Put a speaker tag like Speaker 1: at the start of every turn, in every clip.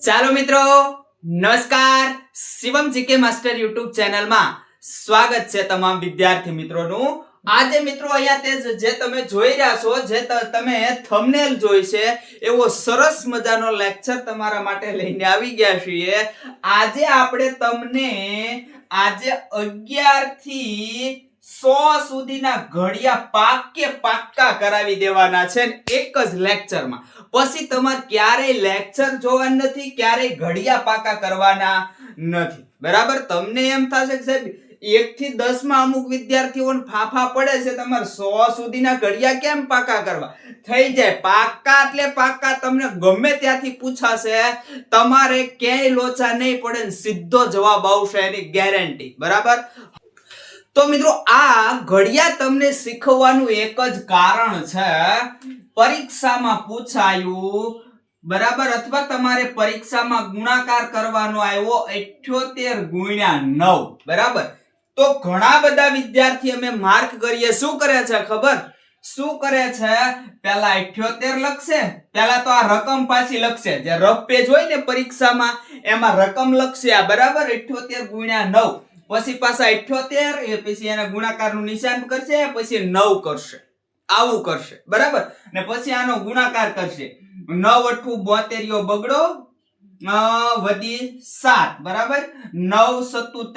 Speaker 1: ચાલો મિત્રો, નમસ્કાર. શિવમ જીકે માસ્ટર યુટ્યુબ ચેનલમાં સ્વાગત છે તમામ વિદ્યાર્થી મિત્રોનું. આજે મિત્રો અહીંયા જે તમે જોઈ રહ્યા છો, જે તમે થંબનેલ જોઈ છે, એવો સરસ મજાનો લેક્ચર તમારા માટે લઈને આવી ગયા છીએ. આજે આપણે તમને 11 થી 100 સુધીના ઘડિયા પાક્કા કરાવી દેવાના છે એક જ લેક્ચરમાં. પછી તમારે ક્યારેય લેક્ચર જોવાના નથી, ક્યારેય ઘડિયા પાકા કરવાના નથી. બરાબર? તમને એમ થશે કે સાહેબ 1 થી 10 માં અમુક વિદ્યાર્થીઓને ફાફા પડે છે, તમારે 100 સુધીના ઘડિયા કેમ પાકા કરવા? થઈ જાય પાકા એટલે પાકા. તમને ગમે ત્યાંથી પૂછાશે, તમારે ક્યાંય લોચા નહીં પડે ને સીધો જવાબ આવશે, એની ગેરંટી. બરાબર? તો મિત્રો, આ ઘડિયા તમને શીખવવાનું એક જ કારણ છે, પરીક્ષામાં પૂછાયું. બરાબર? અથવા તમારે પરીક્ષામાં ગુણાકાર કરવાનો આવ્યો 78 ગુણ્યા 9. બરાબર? તો ઘણા બધા વિદ્યાર્થી અમે માર્ક કરીએ, શું કરે છે ખબર? શું કરે છે? પહેલા 78 લખશે, પહેલા તો આ રકમ પાછી લખશે. જે રફ પેજ હોય ને પરીક્ષામાં, એમાં રકમ લખશે. આ બરાબર 78 ગુણ્યા 9. પછી પાછા 78, પછી એના ગુણાકારનું નિશાન કરશે, પછી 9 કરશે. આવું કરશે. બરાબર? ને પછી આનો ગુણાકાર કરશે. 9 × 8 = 72 બગડો વધી 7. બરાબર? 9 × 7 =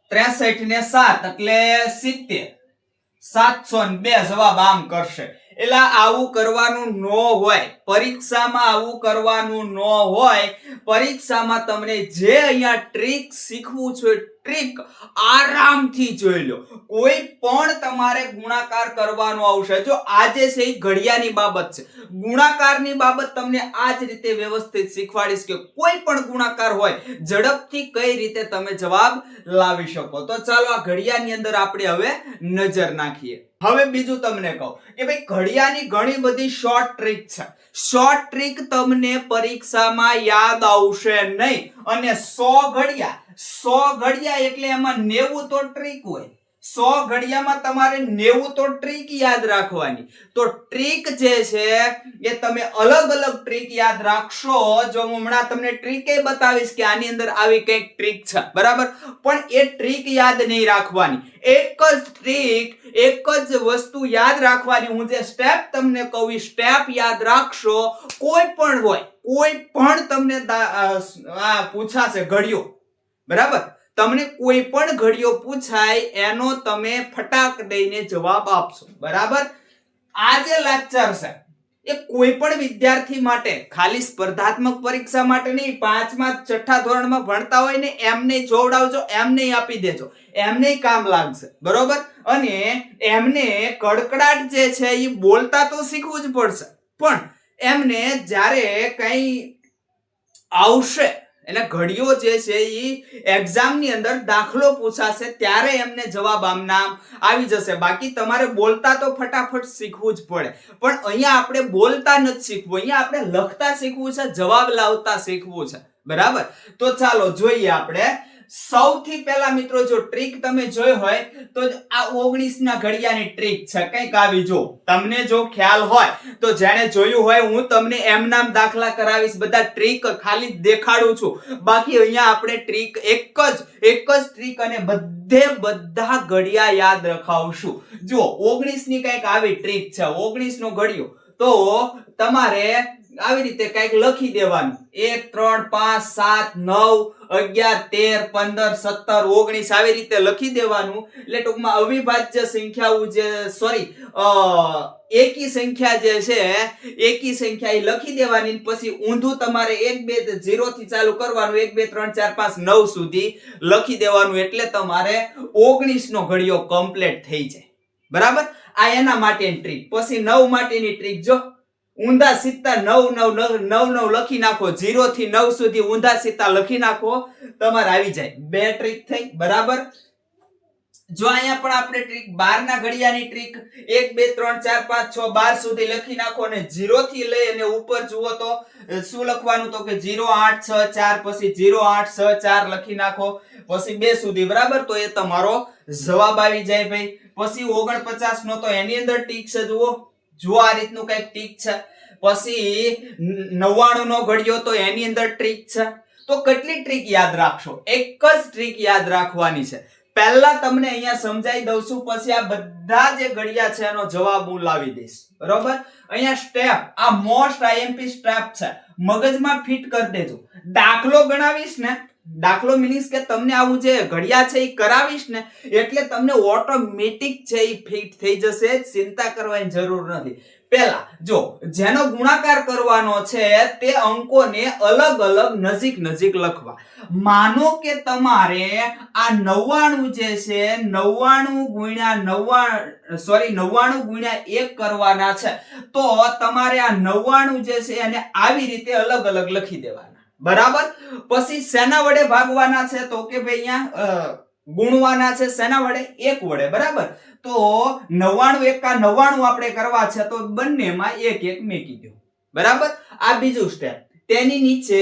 Speaker 1: 63 ને 7 એટલે 70. 702 જવાબ આમ કરશે. એટલે આવું કરવાનું ન હોય પરીક્ષામાં, આવું કરવાનું ન હોય પરીક્ષામાં. તમને જે અહીંયા ટ્રીક શીખવું છે, ટ્રીક આરામથી જોઈ લો. કોઈ પણ તમારે ગુણાકાર કરવાનો આવશે. જો આજે છે એ ઘડિયાની બાબત છે, ગુણાકારની બાબત તમને આ જ રીતે વ્યવસ્થિત શીખવાડીશ કે કોઈ પણ ગુણાકાર હોય ઝડપથી કઈ રીતે તમે જવાબ લાવી શકો. તો ચાલો આ ઘડિયાની અંદર આપણે હવે નજર નાખીએ. હવે બીજું તમને કહું કે ભાઈ, ઘડિયાની ઘણી બધી શોર્ટ ટ્રીક છે. શોર્ટ ટ્રીક તમને પરીક્ષામાં યાદ આવશે નહીં. અને 100 ઘડિયા એટલે એમાં 90 તો ટ્રીક હોય. 100 ઘડિયામાં તમારે 90 તો ટ્રીક યાદ રાખવાની. તો ટ્રીક જે છે એ તમે અલગ અલગ ટ્રીક યાદ રાખશો. જો હું હમણાં તમને ટ્રીકે બતાવીશ કે આની અંદર આવી કઈક ટ્રીક છે. બરાબર? પણ એ ટ્રીક યાદ નહીં રાખવાની. એક જ ટ્રીક, એક જ વસ્તુ યાદ રાખવાની. હું જે સ્ટેપ તમને કહું એ સ્ટેપ યાદ રાખશો. કોઈ પણ હોય, કોઈ પણ તમને પૂછાશે ઘડિયો. બરાબર? તમને કોઈ પણ ઘડિયો પૂછાય, એનો તમે ફટાક દઈને જવાબ આપશો. બરાબર? આ જે લેક્ચર છે એ કોઈ પણ વિદ્યાર્થી માટે, ખાલી સ્પર્ધાત્મક પરીક્ષા માટે નહીં, 5મા 6થા ધોરણમાં ભણતા હોય ને એમને જોવડાવજો, એમને આપી દેજો, એમને કામ લાગશે. બરોબર? અને એમને કડકડાટ જે છે એ બોલતા તો શીખવું જ પડશે, પણ એમને જ્યારે કઈ આવશે, એટલે ઘડિયો જે છે એ એક્ઝામની અંદર દાખલો પૂછાશે ત્યારે એમને જવાબ આમનામ આવી જશે. બાકી તમારે બોલતા તો ફટાફટ શીખવું જ પડે. પણ અહીંયા આપણે બોલતા નથી શીખવું, અહીંયા આપણે લખતા શીખવું છે, જવાબ લાવતા શીખવું છે. બરાબર? તો ચાલો જોઈએ આપણે. સૌથી પહેલા મિત્રો, જો ટ્રીક તમે જોઈ હોય તો આ 19 ના ઘડિયાની ટ્રીક છે કંઈક આવી. જો તમને જો ખ્યાલ હોય તો, જેણે જોયું હોય, હું તમને એમ નામ દાખલા કરાવીશ, બધા ટ્રીક ખાલી દેખાડું છું. બાકી અહીંયા આપણે ટ્રીક એક જ ટ્રીક અને બધા ઘડિયા યાદ રખાવશું. જો 19 ની કંઈક આવી ટ્રીક છે. 19 નો ઘડિયો તો તમારે આવી રીતે કઈક લખી દેવાનું. 1 3 5 7 9 11 13 15 17 19 આવી રીતે લખી દેવાનું. એટલે ટૂંકમાં અવિભાજ્ય સંખ્યાઓ જે એકી સંખ્યા જે છે, એકી સંખ્યા એ લખી દેવાની. પછી ઊંધું તમારે 1 2 0 થી ચાલુ કરવાનું. 1 2 3 4 5 9 સુધી લખી દેવાનું. એટલે તમારે 19 નો ઘડિયો કમ્પ્લીટ થઈ જાય. બરાબર? આ એના માટેની ટ્રીક. પછી 9 માટેની ટ્રીક. જો ઊંધા સીધા 9 લખી નાખો, 0 થી 9 સુધી ઊંધા સીધા લખી નાખો, તમારે આવી જાય. બે ટ્રીક થઈ. બરાબર? જો અહીંયા પણ આપણે ટ્રીક 12 ના ઘડિયાની ટ્રીક 1 2 3 4 5 6 12 સુધી લખી નાખો. અને 0 થી લઈ અને ઉપર જુઓ તો શું લખવાનું? તો કે 0 8 6 4, પછી 0 8 6 4 લખી નાખો, પછી 2 સુધી. બરાબર? તો એ તમારો જવાબ આવી જાય ભાઈ. પછી 49 નો તો એની અંદર ટ્રીક છે. જુઓ આ રીતનું કઈક ટીક છે. પછી 99 નો ઘડિયો, તો એની અંદર ટ્રીક છે. તો કેટલી ટ્રીક યાદ રાખશો? એક જ ટ્રીક યાદ રાખવાની છે. પહેલા તમને અહીંયા સમજાઈ દઉં છું, પછી આ બધા જે ઘડિયા છે એનો જવાબ હું લાવી દઈશ. બરોબર? અહીંયા સ્ટેપ, આ મોસ્ટ આઈએમપી સ્ટેપ છે, મગજમાં ફિટ કરી દેજો. દાખલો ગણાવીશ ને, દાખલો મીન્સ કે તમને આવું જે ઘડિયા છે એ કરાવીશ ને, એટલે તમને ઓટોમેટિક છે એ ફિટ થઈ જશે, ચિંતા કરવાની જરૂર નથી. પહેલા જો જેનો ગુણાકાર કરવાનો છે તે અંકોને અલગ અલગ નજીક નજીક લખવા. માનો કે તમારે આ 99 જે છે 99 ગુણ્યા 99 ગુણ્યા 1 કરવાના છે, તો તમારે આ 99 જે છે એને આવી રીતે અલગ અલગ લખી દેવાના. બરાબર? પછી શેના વડે ભાગવાના છે? તો કે ભાઈ અહીંયા ગુણવાના છે શેના વડે? 1 વડે. બરાબર? તો 99 એકા 99 આપણે કરવા છે, તો બંનેમાં 1 1 મૂકી દો. બરાબર? આ બીજું સ્ટેપ. તેની નીચે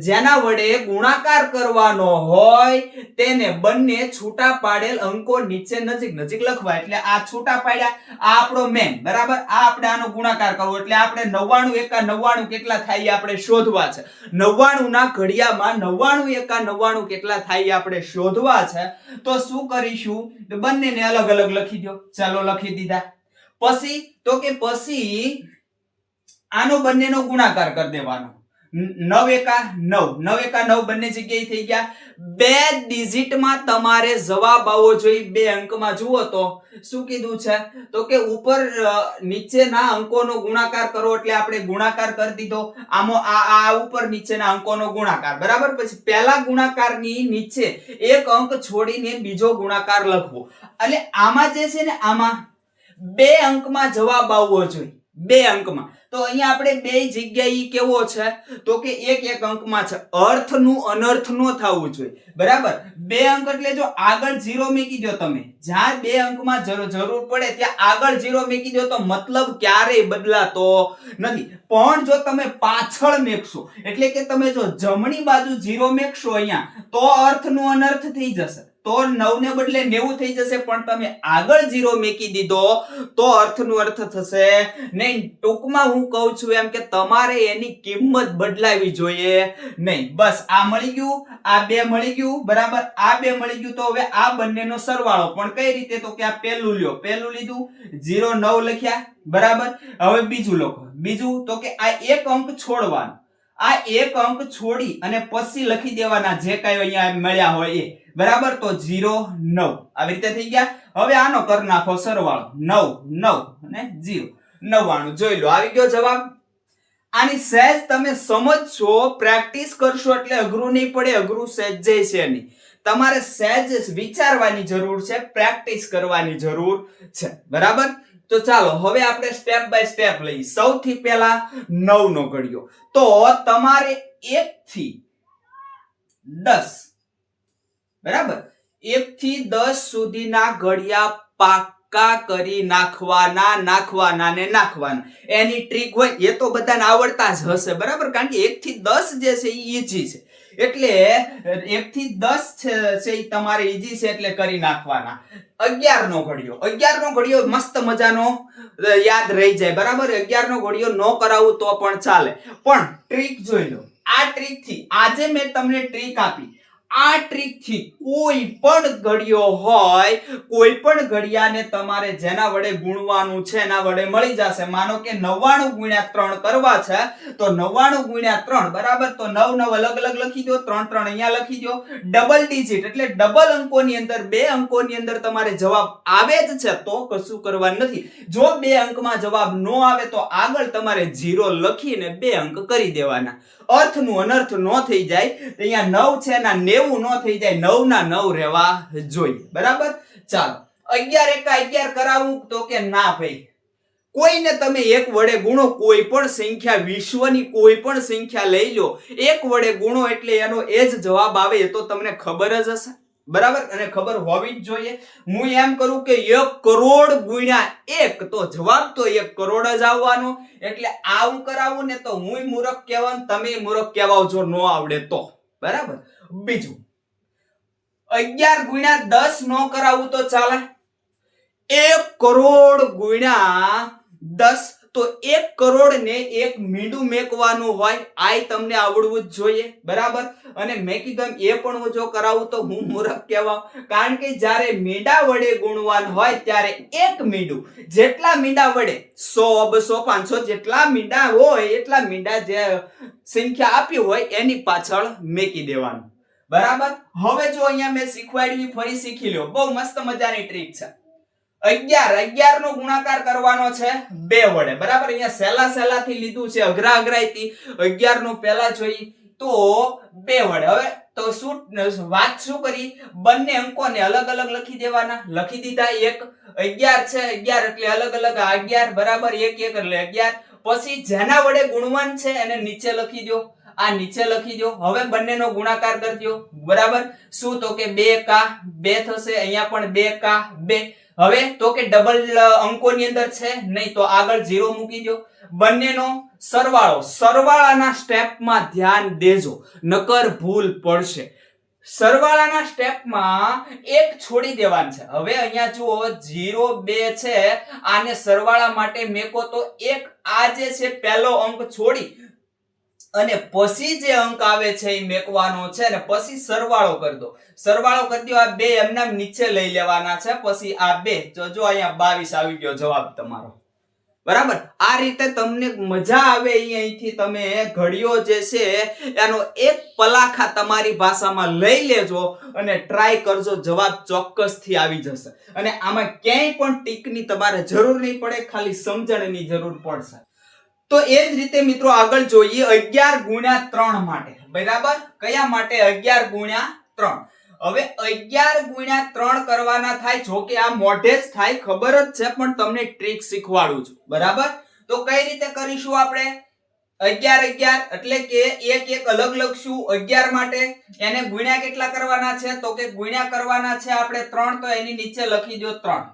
Speaker 1: જેના વડે ગુણાકાર કરવાનો હોય તેને બંને છૂટા પાડેલ અંકો નીચે નજીક નજીક લખવા. એટલે આ છૂટા પાડ્યા, આ આપણો મેન. બરાબર? આ આપણે આનો ગુણાકાર કરવો, એટલે આપણે 99 એકા 99 કેટલા થાય આપણે શોધવા છે. 99 ના ઘડિયામાં 99 એકા 99 કેટલા થાય આપણે શોધવા છે. તો શું કરીશું? બંનેને અલગ અલગ લખી દો. ચાલો લખી દીધા. પછી તો કે પછી આનો બંનેનો ગુણાકાર કરી દેવાનો. 9 એકા 9, 9 એકા 9 બંને જગ્યાએ થઈ ગયા. બે ડિજિટમાં તમારે જવાબ આવવો જોઈએ. બે અંકમાં જુઓ તો શું કીધું છે? તો કે ઉપર નીચેના અંકોનો ગુણાકાર કરો, એટલે આપણે ગુણાકાર કરી દીધો. આમાં આ ઉપર નીચેના અંકોનો ગુણાકાર. બરાબર? પછી પહેલા ગુણાકારની નીચે એક અંક છોડીને બીજો ગુણાકાર લખવો. એટલે આમાં જે છે ને, આમાં બે અંકમાં જવાબ આવવો જોઈએ. બે અંકમાં. તો અહીંયા આપણે બે જગ્યાએ કેવો છે? તો કે એક એક અંકમાં છે. અર્થનું અનર્થ નો થવું જોઈએ. બરાબર? બે અંક એટલે જો આગળ 0 મૂકી દો તમે, જ્યાં બે અંકમાં જરૂર પડે ત્યાં આગળ 0 મૂકી દો, તો મતલબ ક્યારેય બદલાતો નથી. પણ જો તમે પાછળ મેકશો, એટલે કે તમે જો જમણી બાજુ 0 મેકશો અહીંયા, તો અર્થનું અનર્થ થઈ જશે. તો 9 ને બદલે 90 થઈ જશે. પણ તમે આગળ 0 મૂકી દીધો તો અર્થનું અર્થ થશે નહીં. ટૂંકમાં હું કહું છું એમ કે તમારે એની કિંમત બદલાવી જોઈએ નહીં. બસ આ મળી ગયું, આ બે મળી ગયું. બરાબર? આ બે મળી ગયું. તો હવે આ બંનેનો સરવાળો પણ કઈ રીતે? તો કે આ પહેલું લ્યો, પહેલું લીધું, 0 9 લખ્યા. બરાબર? હવે બીજું લખો. બીજું તો કે આ એક અંક છોડવાનો. આ એક અંક છોડી અને પછી લખી દેવાના જે કઈ અહીંયા મળ્યા હોય એ. બરાબર? તો 0 9 આવી રીતે થઈ ગયા. હવે આનો કરી નાખો સરવાળો. 9 9 અને 0 99. જોઈ લો, આવી ગયો જવાબ. આની સહેજ તમે સમજશો, પ્રેક્ટિસ કરશો એટલે અઘરું નહીં પડે. અઘરું સહેજ છે નહીં. તમારે સહેજ વિચારવાની જરૂર છે, પ્રેક્ટિસ કરવાની જરૂર છે. બરાબર? તો ચાલો હવે આપણે સ્ટેપ બાય સ્ટેપ લઈએ. સૌથી પહેલા 9 નો ઘડિયો. તો તમારે 1 થી 10, બરાબર, 1 થી 10 સુધીના ઘડિયા પાક્કા કરી નાખવાના. એની ટ્રીક હોય એ તો બધાને આવડતા જ હશે. બરાબર? કારણ કે 1 થી 10 જે છે એ ઈઝી છે. એટલે 1 થી 10 છે એ તમારે ઈઝી છે, એટલે કરી નાખવાના. 11 નો ઘડિયો. 11 નો ઘડિયો મસ્ત મજાનો યાદ રહી જાય. બરાબર? 11 નો ઘડિયો ન કરાવું તો પણ ચાલે. પણ ટ્રીક જોઈ લો. આ ટ્રીક થી, આજે મેં તમને ટ્રીક આપી, આ ટ્રીક થી કોઈ પણ ઘડિયો હોય, કોઈ પણ ઘડિયાને તમારે જેના વડે ગુણવાનું છે એના વડે મળી જશે. માનો કે 99 ગુણ્યા 3 કરવા છે, તો 99 ગુણ્યા 3. બરાબર? તો 9 9 અલગ અલગ લખી દો, 3 3 અહીંયા લખી દો. ડબલ ડિજિટ એટલે ડબલ અંકોની અંદર, બે અંકોની અંદર તમારે જવાબ આવે જ છે, તો કશું કરવાનું નથી. જો બે અંકમાં જવાબ નો આવે તો આગળ તમારે 0 લખીને બે અંક કરી દેવાના. અર્થનું અનર્થ નો થઈ જાય. અહીંયા 9 છે ના 90 નો થઈ જાય. 9 ના 9 રહેવા જોઈએ. બરાબર? ચાલો 11 એકા 11 કરાવું? તો કે ના ભાઈ, કોઈને તમે એક વડે ગુણો, કોઈ પણ સંખ્યા, વિશ્વની કોઈ પણ સંખ્યા લઈ લો, એક વડે ગુણો એટલે એનો એ જ જવાબ આવે. એ તો તમને ખબર જ હશે. બરાબર? અને ખબર હોવી જ જોઈએ. હું એમ કરું કે 1 કરોડ ગુણ્યા 1, તો જવાબ તો 1 કરોડ જ આવવાનો. એટલે આવું કરાવું ને તો હું મૂર્ખ કહેવાનું, તમે મૂર્ખ કહેવાઓ જો નો આવડે તો. બરાબર? બીજું 11 ગુણ્યા 10 નો કરાવું તો ચાલે. 1 કરોડ ગુણ્યા 10, તો 1 કરોડ ને એક મીંડું મેકવાનું હોય આ તમને આવડવું જ જોઈએ, બરાબર. અને મેકીગમ એ પણ હું જો કરાવું તો હું મૂર્ખ કહેવાઉં, કારણ કે જ્યારે મીંડા વડે ગુણવાનું હોય ત્યારે એક મીંડું જેટલા મીંડા વડે 100 200 500 જેટલા મીંડા હોય એટલા મીંડા જે સંખ્યા આપી હોય એની પાછળ મેકી દેવાનું, બરાબર. હવે જો અહીંયા મેં શીખવાડ્યું ફરી શીખી લો, બહુ મસ્ત મજાની ટ્રીક છે. 11 નો ગુણાકાર કરવાનો છે 2 વડે, બરાબર. અહીંયા સહેલાથી લીધું છે, અઘરાઈથી 11 નું પહેલા જોઈએ તો 2 વડે. હવે તો શું કરી, બંને અંકોને અલગ અલગ લખી દેવાના. લખી દીધા. 11 છે 11 એટલે અલગ અલગ 11, બરાબર. 1 1 એટલે 11. પછી જેના વડે ગુણવાનું છે એને નીચે લખી દો, આ નીચે લખી દો. હવે બંનેનો ગુણાકાર કરી દો, બરાબર. શું તો કે 2 કા 2 થશે, અહીંયા પણ 2 કા 2. હવે તો કે ડબલ અંકોની અંદર છે નહીં તો આગળ 0 મૂકી દો. બંનેનો સરવાળો, સરવાળાના સ્ટેપમાં ધ્યાન દેજો નકર ભૂલ પડશે. સરવાળાના સ્ટેપમાં એક છોડી દેવાનું છે. હવે અહીંયા જુઓ 0 2 છે, આને સરવાળા માટે મેકો તો એક આ જે છે પહેલો અંક છોડી અને પછી જે અંક આવે છે એ મેકવાનો છે અને પછી સરવાળો કરી દો. સરવાળો કરી દો, આ 2 એમના નીચે લઈ લેવાના છે. પછી આ 2 જો અહીંયા 22 આવી ગયો જવાબ તમારો, બરાબર. આ રીતે તમને મજા આવે અહીંથી તમે ઘડીઓ જે છે એનો એક પલાખા તમારી ભાષામાં લઈ લેજો અને ટ્રાય કરજો, જવાબ ચોક્કસથી આવી જશે. અને આમાં ક્યાંય પણ ટીકની તમારે જરૂર નહીં પડે, ખાલી સમજણની જરૂર પડશે. તો એ જ રીતે મિત્રો આગળ જોઈએ 11 ગુણ્યા 3 માટે, બરાબર. કયા માટે? 11 ગુણ્યા 3. હવે 11 ગુણ્યા 3 કરવાના થાય, જો કે આ મોઢે જ થાય ખબર જ છે, પણ તમને ટ્રીક શીખવાડું છું, બરાબર. તો કઈ રીતે કરીશું આપણે? 11 11 એટલે કે એક એક અલગ લખશું. 11 માટે એને ગુણ્યા કેટલા કરવાના છે? તો કે ગુણ્યા કરવાના છે આપણે 3, તો એની નીચે લખી દો 3.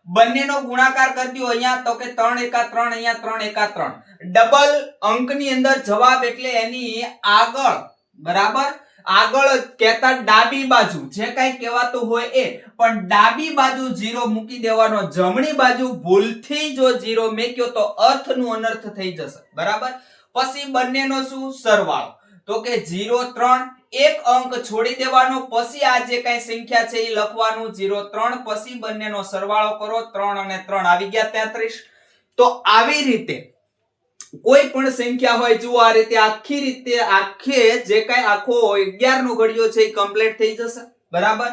Speaker 1: બંનેનો ગુણાકાર કરી દો. અહીંયા તો કે 3 એકા 3, અહીંયા 3 એકા 3. ડબલ અંકની અંદર જવાબ એટલે એની આગળ, બરાબર. આગળ કહેતા ડાબી બાજુ જે કઈ કહેવાતું હોય એ, પણ ડાબી બાજુ 0 મૂકી દેવાનો. જમણી બાજુ ભૂલથી જો 0 મેક્યો તો અર્થનું અનર્થ થઈ જશે, બરાબર. પછી બંનેનો શું? સરવાળો. તો કે 0 3, એક અંક છોડી દેવાનો. પછી આ જે કઈ સંખ્યા છે એ લખવાનું 0 3, પછી બંનેનો સરવાળો કરો. 3 અને 3 આવી ગયા 33. તો આવી રીતે કોઈ પણ સંખ્યા હોય, જુઓ આ રીતે આખી રીતે આખે જે કઈ આખો 11 નો ઘડિયો છે એ કમ્પ્લીટ થઈ જશે, બરાબર.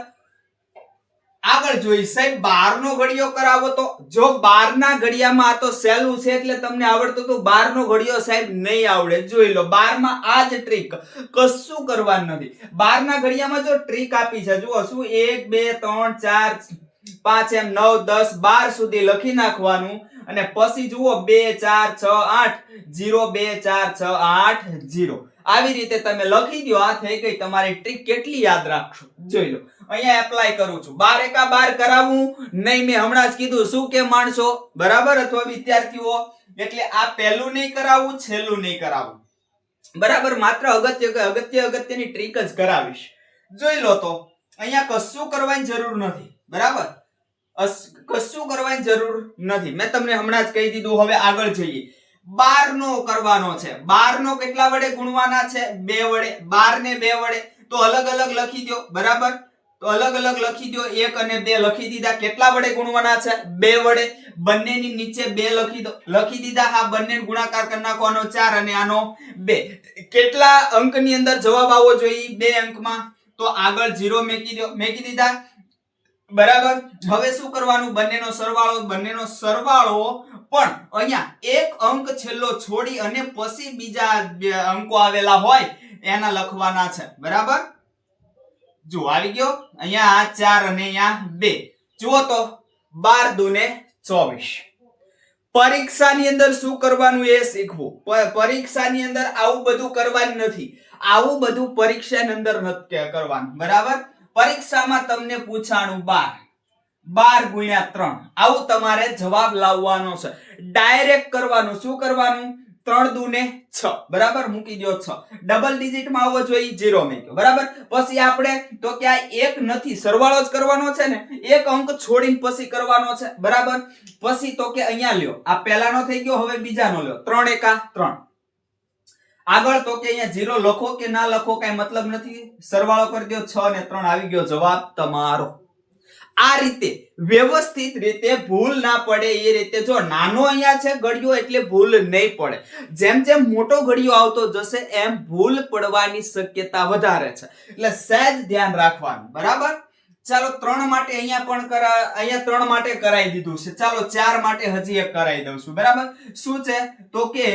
Speaker 1: આગળ જોઈ સાહેબ 12 નો ઘડિયો કરાવો તો જો 12 ના ઘડિયામાં આ તો સહેલું છે એટલે તમને આવડતું તો 12 નો ઘડિયો સાહેબ નહીં આવડે. જોઈ લો 12 માં આ જ ટ્રીક, કશું કરવાનું નથી. 12 ના ઘડિયામાં જો ટ્રીક આપી છે, જુઓ શું 1 2 3 4 5 એમ 9 10 12 સુધી લખી નાખવાનું. અને પછી જુઓ 2 4 6 8 0 2 4 6 8 0 આવી રીતે તમે લખી દો. આ થઈ ગઈ તમારી ટ્રીક. કેટલી યાદ રાખશો જોઈ લો. અહીંયા એપ્લાય કરું છું. 12 એકા 12 કરાવું નહીં, મેં હમણાં જ કીધું. શું કે માણસો, બરાબર, અથવા વિદ્યાર્થીઓ, એટલે આ પહેલું નહીં કરાવું, છેલ્લું નહીં કરાવું, બરાબર. માત્ર અગત્યની ટ્રીક જ કરાવીશ. જોઈ લો. તો અહીંયા કશું કરવાની જરૂર નથી, બરાબર. કશું કરવાની જરૂર નથી, મેં તમને હમણાં જ કહી દીધું. હવે આગળ જોઈએ. 12 નો કરવાનો છે. 12 નો કેટલા વડે ગુણવાના છે? 2 વડે. 12 ને 2 વડે તો અલગ અલગ લખી દો, બરાબર. તો અલગ અલગ લખી દો. 1 અને 2 લખી દીધા. કેટલા વડે ગુણવાના છે? 2 વડે. બંનેની નીચે 2 લખી દો. લખી દીધા. આ બંને ગુણાકાર કરી નાખવાનો 4 અને આનો 2. કેટલા અંકની અંદર જવાબ આવવો જોઈએ? 2 અંકમાં. તો આગળ 0 મેકી દીધા, બરાબર. હવે શું કરવાનું? બંનેનો સરવાળો. બંનેનો સરવાળો પણ અહીંયા એક અંક છેલ્લો છોડી અને પછી બીજા અંકો આવેલા હોય એના લખવાના છે, બરાબર. જો આવી ગયો. અહીંયા 4 અને અહીંયા 2. જુઓ તો 12 દુને 24. પરીક્ષાની અંદર શું કરવાનું એ શીખવું. પરીક્ષાની અંદર આવું બધું કરવાનું નથી. આવું બધું પરીક્ષાની અંદર નથી કરવાનું, બરાબર. પરીક્ષામાં તમને પૂછાણું 12 ગુણ્યા 3 આવું તમારે જવાબ લાવવાનો છે. ડાયરેક્ટ કરવાનું. શું કરવાનું? 3 દુ ને 6 બરાબર, મૂકી દો 6. ડબલ ડિજિટમાં આવવો જોઈએ, 0 મૂક્યો બરાબર. પછી આપણે તો કે આ એક નથી, સરવાળો જ કરવાનો છે ને, એક અંક છોડીને પછી કરવાનો છે બરાબર. પછી તો કે અહીંયા લ્યો, આ પહેલાનો થઈ ગયો, હવે બીજાનો લ્યો. 3 એકા 3. આગળ તો કે અહીંયા 0 લખો કે ના લખો કઈ મતલબ નથી, સરવાળો કરી દો. 6 ને 3 આવી ગયો જવાબ તમારો. આ રીતે વ્યવસ્થિત રીતે ભૂલ ના પડે એ રીતે, જો નાનો અહીંયા છે ઘડિયો એટલે ભૂલ નહીં પડે, જેમ જેમ મોટો ઘડિયો આવતો જશે એમ ભૂલ પડવાની શક્યતા વધારે છે, એટલે સહેજ ધ્યાન રાખવાનું બરાબર. ચાલો 3 માટે અહીંયા પણ અહીંયા 3 માટે કરાવી દીધું છે. ચાલો 4 માટે હજી એક કરાવી દઉં છું બરાબર. શું છે તો કે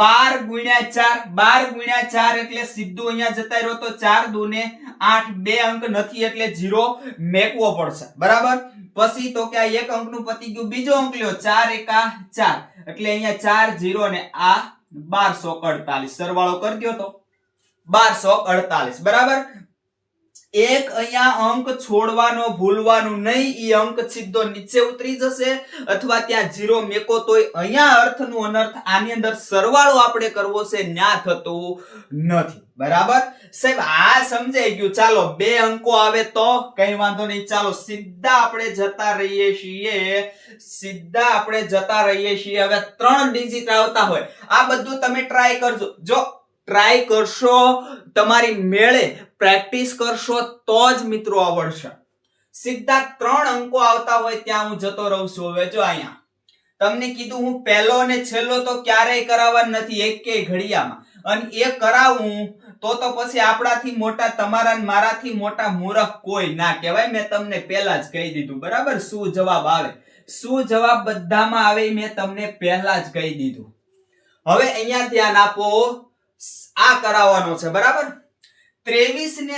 Speaker 1: 12 ગુણ્યા 4, 12 ગુણ્યા 4 એટલે સીધું અહીંયા જતા રહ્યો તો 4 દુ ને 8, 2 અંક નથી એટલે 0 મેકવો પડશે બરાબર. પછી તો કે આ એક અંકનું પતી ગયું, બીજો અંક લ્યો. 4 એકા 4 એટલે અહીંયા 4 0 ને આ 1248, સરવાળો કરી દો તો 1248 બરાબર. એક અહીંયા અંક છોડવાનો ભૂલવાનું નહીં, ઈ અંક સીધો નીચે ઉતરી જશે અથવા ત્યાં 0 મેકો તોય અહીંયા અર્થનું અનર્થ, આની અંદર સરવાળો આપણે કરવો છે ન્યા થતું નથી બરાબર. સાહેબ આ સમજાઈ ગયું. ચાલો 2 અંકો આવે તો કઈ વાંધો નહીં, ચાલો સીધા આપણે જતા રહીએ છીએ. હવે 3 ડિજિટ આવતા હોય આ બધું તમે ટ્રાય કરજો. જો ટ્રાય કરશો, તમારી મેળે પ્રેક્ટિસ કરશો તો જ મિત્રો આવડશે. સીધા 3 અંકો આવતા હોય ત્યાં હું જતો રહું છું. હવે જો અહીંયા તમને કીધું હું પહેલો અને છેલ્લો તો ક્યારેય કરાવવાનો નથી એકેય ઘડિયામાં, અને એ કરાવું તો પછી આપણાથી મોટા, તમારા મારાથી મોટા મૂર્ખ કોઈ ના કહેવાય. મેં તમને પહેલા જ કહી દીધું બરાબર. શું જવાબ આવે, શું જવાબ બધામાં આવે મેં તમને પહેલા જ કહી દીધું. હવે અહીંયા ધ્યાન આપો, આ કરાવવાનો છે બરાબર. 23 ને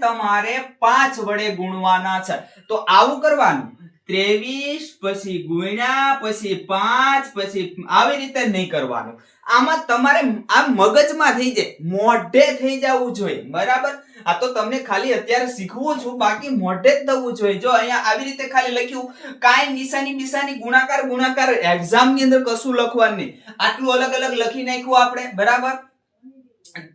Speaker 1: તમારે 5 વડે ગુણવાના છે, તો આવું કરવાનું. 23 પછી ગુણ્યા પછી 5 પછી આવી રીતે નહીં કરવાનું. આમાં તમારે આ મગજમાં થઈ જાય, મોઢે થઈ જવું જોઈએ બરાબર. આ તો તમને ખાલી અત્યારે શીખવું છું, બાકી મોઢે જ થવું જોઈએ. જો અહીંયા આવી રીતે ખાલી લખ્યું, કાંઈ નિશાની બિશાની ગુણાકાર એક્ઝામ ની અંદર કશું લખવાનું નહીં, આટલું અલગ અલગ લખી નાખ્યું આપણે બરાબર.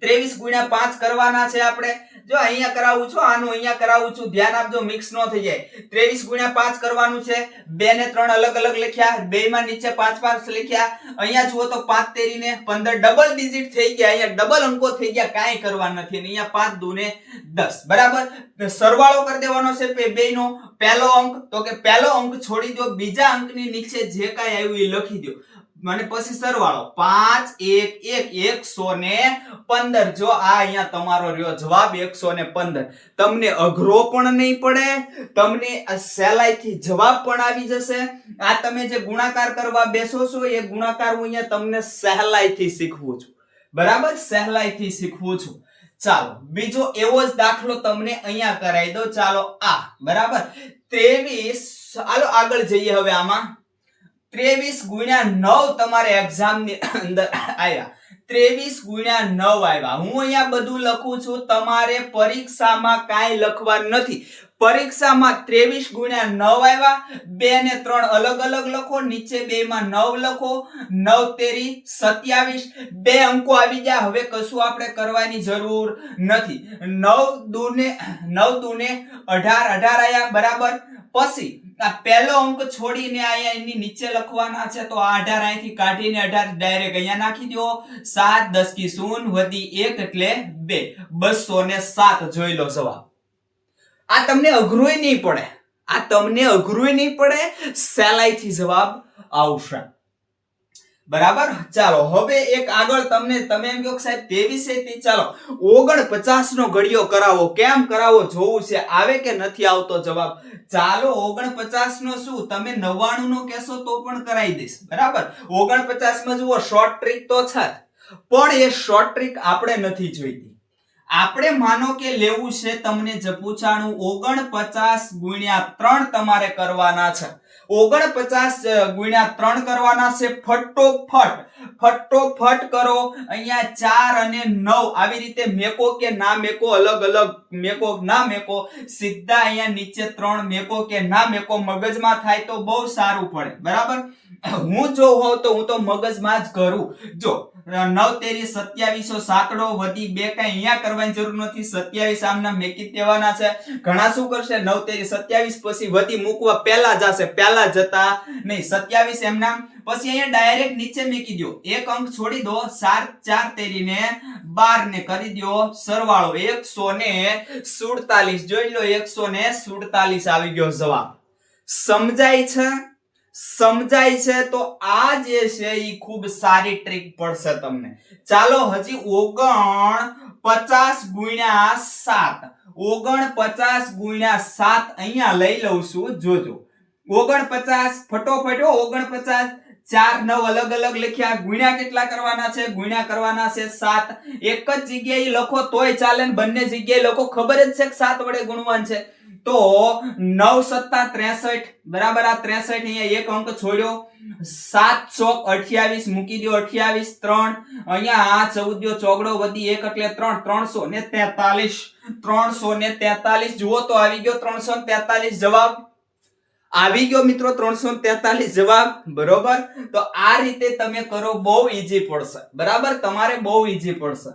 Speaker 1: 23 ગુણ્યા 5 કરવાના છે આપણે. જો અહીંયા કરાવું છું, આનું અહીંયા કરાવું છું, ધ્યાન આપજો મિક્સ ન થઈ જાય. 23 ગુણ્યા 5 કરવાનું છે. 2 ને 3 અલગ અલગ લખ્યા, 2 માં નીચે 5 5 લખ્યા. અહીંયા જુઓ તો 5 તેરી ને 15 ડબલ ડિજિટ થઈ ગયા, અહીંયા ડબલ અંકો થઈ ગયા, કાંઈ કરવાનું નથી. અહીંયા 5 દુ ને 10 બરાબર. સરવાળો કરી દેવાનો છે બેયનો. પહેલો અંક તો કે પહેલો અંક છોડી દો, બીજા અંકની નીચે જે કાંઈ આવ્યું એ લખી દો, મને પછી સરવાળો 5 1 115. જો આ અહીંયા તમારો રહ્યો જવાબ 115. તમને અઘરો પણ નહીં પડે, તમને સહેલાઈથી જવાબ પણ આવી જશે. આ તમે જે ગુણાકાર કરવા બેસો છો એ ગુણાકાર હું અહીંયા તમને સહેલાઈથી શીખવું છું બરાબર, સહેલાઈથી શીખવું છું. ચાલો બીજો એવો જ દાખલો તમને અહીંયા કરાવી દો. ચાલો આ બરાબર 23, હાલો આગળ જઈએ. હવે આમાં 23 ગુણ્યા 9 તમારે એક્ઝામ ની અંદર આવ્યા. 23 ગુણ્યા 9 આવ્યા. હું અહીંયા બધું લખું છું, તમારે પરીક્ષામાં કાંઈ લખવાનું નથી. પરીક્ષામાં 23 ગુણ્યા 9 આવ્યા, 2 ને 3 અલગ અલગ લખો, નીચે 2 માં 9 લખો, 9 તેરી 27, 2 અંકો આવી ગયા. હવે કશું આપણે કરવાની જરૂર નથી. 9 દુ ને 18 આયા બરાબર. પછી આ પહેલો અંક છોડીને આયા એની નીચે લખવાના છે, તો આ 18 અહીંથી કાઢીને 18 ડાયરેક્ટ અહીંયા નાખી દો. 7 10 કી 0 વધી 1 એટલે 2, 207 જોઈ લો જવાબ. આ તમને અઘરું નહીં પડે, સહેલાઈથી જવાબ આવશે બરાબર. ચાલો હવે એક આગળ તમે એમ કહો સાહેબ 23 ચાલો 49 નો ઘડિયો કરાવો. કેમ કરાવો જોવું છે, આવે કે નથી આવતો જવાબ. ચાલો 49 નો શું, તમે 99 નો કહેશો તો પણ કરાવી દઈશ બરાબર. 49 માં જુઓ શોર્ટ ટ્રીક તો છે, પણ એ શોર્ટ ટ્રીક આપણે નથી જોઈતી. આપણે માનો કે લેવું છે તમને જે પૂછાણું 49 ગુણ્યા 3 તમારે કરવાના છે. 49 ગુણ્યા 3 કરવાના છે. ફટોફટ કરો. અહીંયા 4 અને 9 આવી રીતે મેકો કે ના મેકો, અલગ અલગ મેકો ના મેકો, સીધા અહીંયા નીચે 3 મેકો કે ના મેકો, મગજમાં થાય તો બહુ સારું પડે બરાબર. હું જો હોઉં તો હું તો મગજમાં જ કરું. જો 9 તેરી 27 સાંકડો વધી 2 કઈ અહીંયા કરવાની જરૂર નથી. 27 આમના મેકી દેવાના છે. ઘણા શું કરશે 9 તેરી 27 પછી વધી મૂકવા પહેલા જશે, પહેલા જતા નહીં. 27 એમના પછી અહીંયા ડાયરેક્ટ નીચે મૂકી દો, એક અંક છોડી દો. 4 તેરી ને 12 ને કરી દો સરવાળો 147. જોઈ લો 147 આવી ગયો જવાબ. સમજાય છે? સમજાય છે? તો આ જે છે એ ખૂબ સારી ટ્રીક પડશે તમને. ચાલો હજી 49 ગુણ્યા 7, 49 ગુણ્યા 7 અહીંયા લઈ લઉં છું. જોજો 49 ફટોફટ 49 4 9 અલગ અલગ લખ્યા. ગુણ્યા કેટલા કરવાના છે? ગુણ્યા કરવાના છે 7. એક જ જગ્યાએ લખો તોય ચાલે ને બંને જગ્યાએ લખો, ખબર જ છે કે 7 વડે ગુણવાનું છે. તો 9 સત્તા 63 બરાબર. આ 63 અહીંયા એક અંક છોડ્યો. 7 ચોક 28 મૂકી દો 28 3 અહીંયા 14 ચોગડો વધી 1 એટલે 3 343. 343 જુઓ તો આવી ગયો 343 જવાબ. આવી ગયો મિત્રો 343 જવાબ. બરોબર. તો આ રીતે તમે કરો, બહુ ઈઝી પડશે. બરાબર, તમારે બહુ ઈઝી પડશે.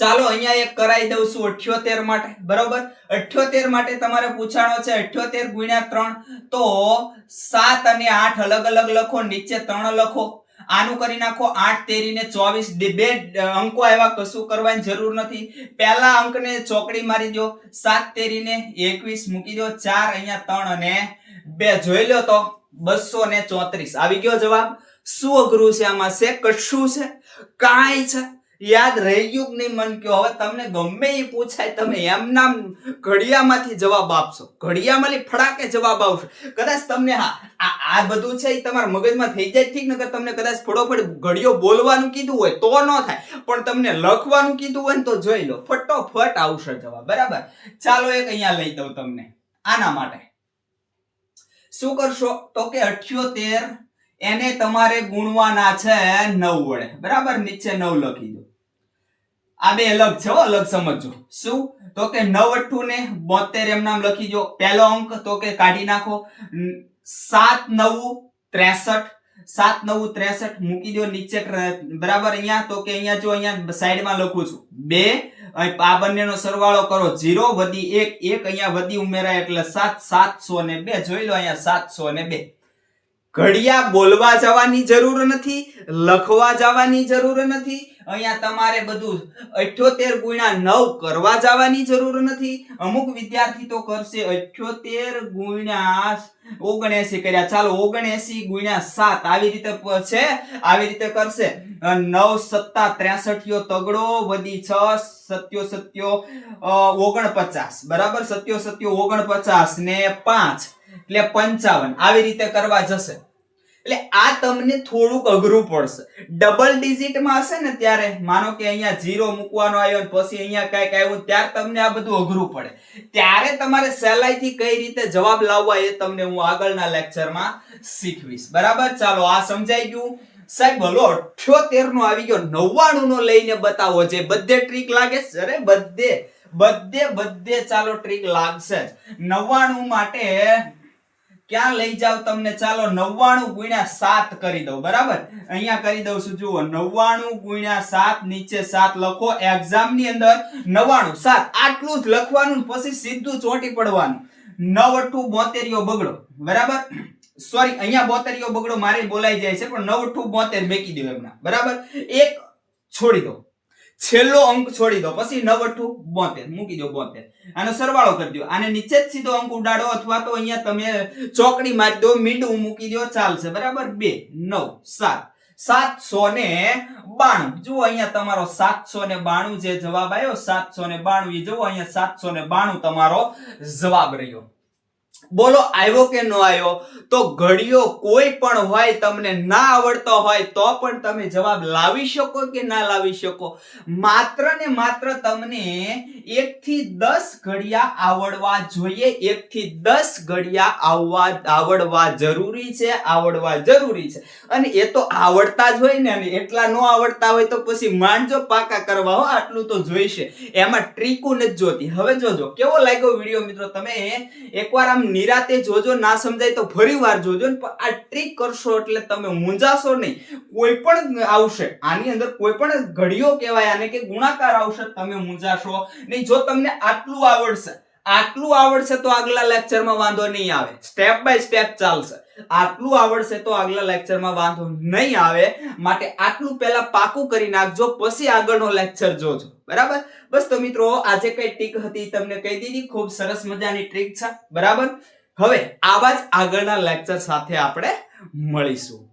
Speaker 1: ચાલો અહીંયા એક કરાઈ દઉં છું 78 માટે. બરોબર, 78 માટે તમારે પૂછાણો છે 78 ગુણ્યા 3. તો 7 અને 8 અલગ અલગ લખો, નીચે 3 લખો. આનું કરી નાખો 8 તેરી ને 24. બે અંકો આવ્યા, કશું કરવાની જરૂર નથી. પહેલા અંકને ચોકડી મારી દો. 7 તેરી ને 21 મૂકી દો. 4 અહીંયા 3 અને 2 જોઈ લો તો 234 આવી ગયો જવાબ. શું અઘરું છે આમાં? છે કશું છે? કાંઈ છે? યાદ રહી ગયું નહીં મન કયો? હવે તમને ગમે એ પૂછાય તમે એમ નામ ઘડિયામાંથી જવાબ આપશો, ઘડિયામાંથી ફડાકે જવાબ આવશે. કદાચ તમને આ બધું છે એ તમારા મગજમાં થઈ જાય ઠીક, નકર તમને કદાચ ફટોફટ ઘડિયો બોલવાનું કીધું હોય તો ન થાય, પણ તમને લખવાનું કીધું હોય ને તો જોઈ લો ફટોફટ આવશે જવાબ. બરાબર, ચાલો એક અહીંયા લઈ દઉં તમને. આના માટે શું કરશો તો કે 78 એને તમારે ગુણવાના છે 9 વડે. બરાબર, નીચે 9 લખી દો. આ બે અલગ છે, અલગ સમજો. શું તો કે 9 8 ને 72 એમ નામ લખી દો. પહેલો અંક તો કે કાઢી નાખો. 7 9 63, 7 9 63 મૂકી દો નીચે. બરાબર, અહીંયા તો કે અહીંયા જો અહીંયા સાઈડમાં લખું છું 2. આ બંનેનો સરવાળો કરો 0 વધી 1 1 અહીંયા વધી ઉમેરાય એટલે 7 702. જોઈ લો અહીંયા 702. ઘડિયા બોલવા જવાની જરૂર નથી, લખવા જવાની જરૂર નથી. અહીંયા તમારે બધું 78 ગુણ્યા 9 કરવા જવાની જરૂર નથી. અમુક વિદ્યાર્થી તો કરશે 78 ગુણ્યા 79 કર્યા. ચાલો 79 ગુણ્યા 7 આવી રીતે છે, આવી રીતે કરશે. 9 સત્તા 63 તગડો વધી 6 સત્યો 49. બરાબર, સત્યો 49 ને 5 એટલે 55 આવી રીતે કરવા જશે. એટલે આ તમને થોડુંક અઘરું પડશે. ડબલ ડિજિટમાં હશે ને ત્યારે માનો કે અહીંયા 0 મૂકવાનો આવ્યો ને પછી અહીંયા કઈક આવ્યું, ત્યારે તમને આ બધું અઘરું પડે. ત્યારે તમારે સહેલાઈથી કઈ રીતે જવાબ લાવવા એ તમને હું આગળના લેક્ચરમાં શીખવીશ. બરાબર, ચાલો આ સમજાઈ ગયું. સાહેબ હલો 78 નો આવી ગયો, 99 નો લઈને બતાવો. જે બધે ટ્રીક લાગે છે, અરે બધે ચાલો ટ્રીક લાગશે. 99 માટે ક્યાં લઈ જાવ તમને? ચાલો 99 ગુણ્યા 7 કરી દઉં. બરાબર, અહીંયા કરી દઉં છું. જુઓ 99 ગુણ્યા 7, નીચે 7 લખો. એક્ઝામ ની અંદર 99 7 આટલું જ લખવાનું, પછી સીધું ચોંટી પડવાનું. 9 8 72 બગડો. બરાબર, સોરી અહીંયા 72 બગડો મારે બોલાઈ જાય છે, પણ 9 8 72 મેકી દો એમના. બરાબર, એક છોડી દો, છેલ્લો અંક છોડી દો, પછી 9 8 72 મૂકી દો 72. આનો સરવાળો કરી દો. આને નીચે જ સીધો અંક ઉડાડો, અથવા તો અહીંયા તમે ચોકડી મારી દો, મીંડું મૂકી દો, ચાલશે. બરાબર, 2 9 7 792. જુઓ અહીંયા તમારો 792 જે જવાબ આવ્યો 792. એ જુઓ અહીંયા 792 તમારો જવાબ રહ્યો. બોલો આવ્યો કે ન આવ્યો? તો ઘડિયો કોઈ પણ હોય તમને ના આવડતો હોય તો પણ તમે જવાબ લાવી શકો કે ના લાવી શકો? માત્ર ને માત્ર તમને 1 થી 10 ઘડિયા આવડવા જોઈએ. 1 થી 10 ઘડિયા આવડવા જરૂરી છે, આવડવા જરૂરી છે. અને એ તો આવડતા જ હોય ને, અને એટલા ન આવડતા હોય તો પછી માંડજો પાકા કરવા હો. આટલું તો જોઈશે, એમાં ટ્રીકો નથી જોતી. હવે જોજો કેવો લાગ્યો વિડીયો મિત્રો. તમે એકવાર આમ એકદમ નિરાતે જોજો, ના સમજાય તો ફરીવાર જોજો, પણ આ ટ્રીક કરશો એટલે તમે મૂંઝાશો નહીં. કોઈ પણ આવશે આની અંદર, કોઈ પણ ઘડીઓ કહેવાય આને કે ગુણાકાર આવશે, તમે મૂંઝાશો નહીં. જો તમને આટલું આવડશે તો આગલા લેક્ચરમાં વાંધો નહીં આવે, સ્ટેપ બાય સ્ટેપ ચાલશે. આટલું આવડશે તો આગલા લેક્ચરમાં વાંધો નહીં આવે. માટે આટલું પહેલા પાકું કરી નાખજો, પછી આગળનો લેક્ચર જોજો. બરાબર? બસ તો મિત્રો, આજે કઈ ટ્રીક હતી તમને કહી દીધી. ખૂબ સરસ મજાની ટ્રીક છે. બરાબર? હવે આવા જ આગળના લેક્ચર સાથે આપણે મળીશું.